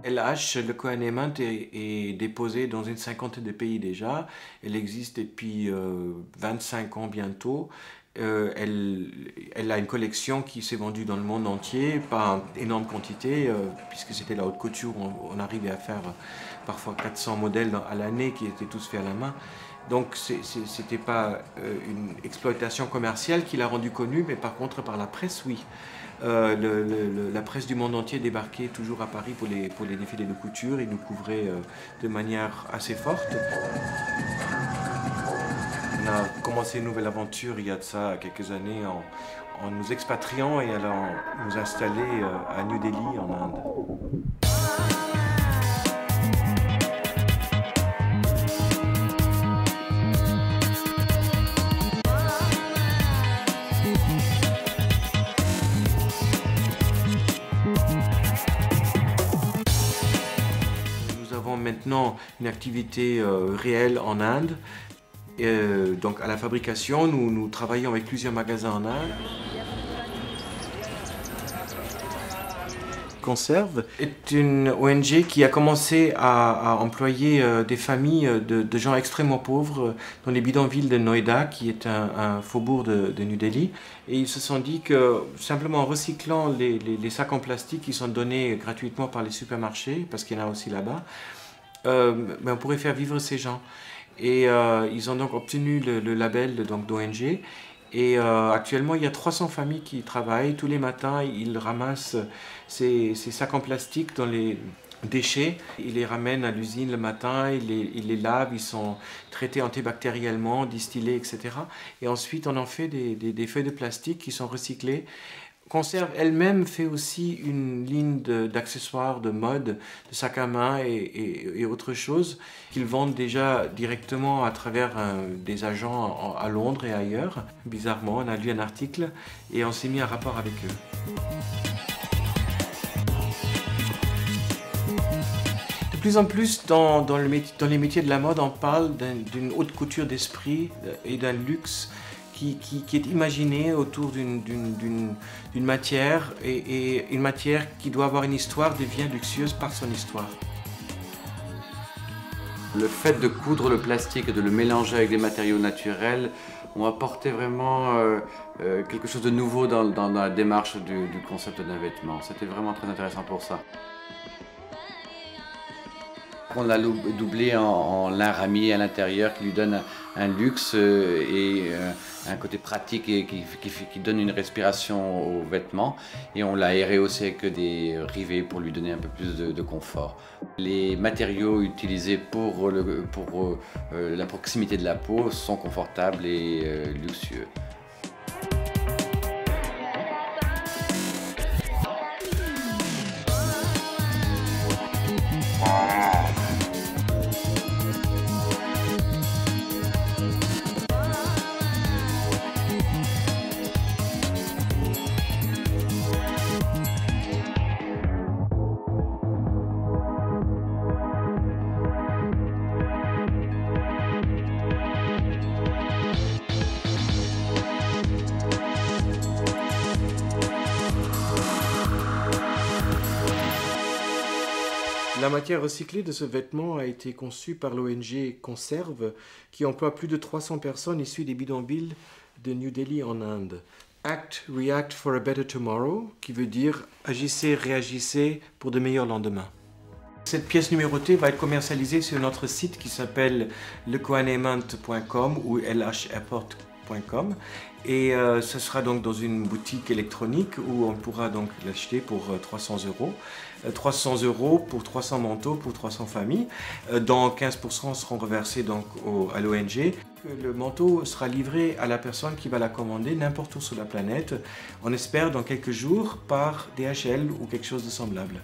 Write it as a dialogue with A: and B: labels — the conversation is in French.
A: LH, le Kohan Element, est déposé dans une cinquantaine de pays déjà. Elle existe depuis 25 ans bientôt. Elle a une collection qui s'est vendue dans le monde entier, pas en énorme quantité, puisque c'était la haute couture. On arrivait à faire parfois 400 modèles à l'année qui étaient tous faits à la main. Donc c'était pas une exploitation commerciale qui l'a rendu connue, mais par contre par la presse, oui. La presse du monde entier débarquait toujours à Paris pour les défilés de couture et nous couvrait de manière assez forte. On a commencé une nouvelle aventure il y a de ça quelques années en nous expatriant et allant nous installer à New Delhi en Inde. Maintenant une activité réelle en Inde. Donc à la fabrication, nous travaillons avec plusieurs magasins en Inde. Conserve est une ONG qui a commencé à employer des familles de gens extrêmement pauvres dans les bidonvilles de Noida, qui est un faubourg de New Delhi. Et ils se sont dit que simplement en recyclant les sacs en plastique qui sont donnés gratuitement par les supermarchés, parce qu'il y en a aussi là-bas, on pourrait faire vivre ces gens. Et ils ont donc obtenu le label d'ONG. Et actuellement, il y a 300 familles qui travaillent. Tous les matins, ils ramassent ces sacs en plastique dans les déchets. Ils les ramènent à l'usine le matin, ils les lavent, ils sont traités antibactériellement, distillés, etc. Et ensuite, on en fait des feuilles de plastique qui sont recyclées. Conserve elle-même fait aussi une ligne d'accessoires de mode, de sacs à main et autres choses qu'ils vendent déjà directement à travers des agents à Londres et ailleurs. Bizarrement, on a lu un article et on s'est mis en rapport avec eux. De plus en plus, dans les métiers de la mode, on parle d'une haute couture d'esprit et d'un luxe qui est imaginé autour d'une matière, et une matière qui doit avoir une histoire devient luxueuse par son histoire.
B: Le fait de coudre le plastique et de le mélanger avec des matériaux naturels ont apporté vraiment quelque chose de nouveau dans la démarche du concept d'un vêtement. C'était vraiment très intéressant pour ça. On l'a doublé en lin ramier à l'intérieur qui lui donne un luxe et un côté pratique et qui donne une respiration aux vêtements. Et on l'a aéré aussi avec des rivets pour lui donner un peu plus de confort. Les matériaux utilisés pour la proximité de la peau sont confortables et luxueux.
A: La matière recyclée de ce vêtement a été conçue par l'ONG Conserve, qui emploie plus de 300 personnes issues des bidonvilles de New Delhi en Inde. Act, React for a Better Tomorrow, qui veut dire agissez, réagissez pour de meilleurs lendemains. Cette pièce numérotée va être commercialisée sur notre site qui s'appelle lekohanemant.com ou lhairport.com, et ce sera donc dans une boutique électronique où on pourra donc l'acheter pour 300 €. 300 € pour 300 manteaux pour 300 familles, dont 15% seront reversés donc à l'ONG. Le manteau sera livré à la personne qui va la commander n'importe où sur la planète, on espère dans quelques jours par DHL ou quelque chose de semblable.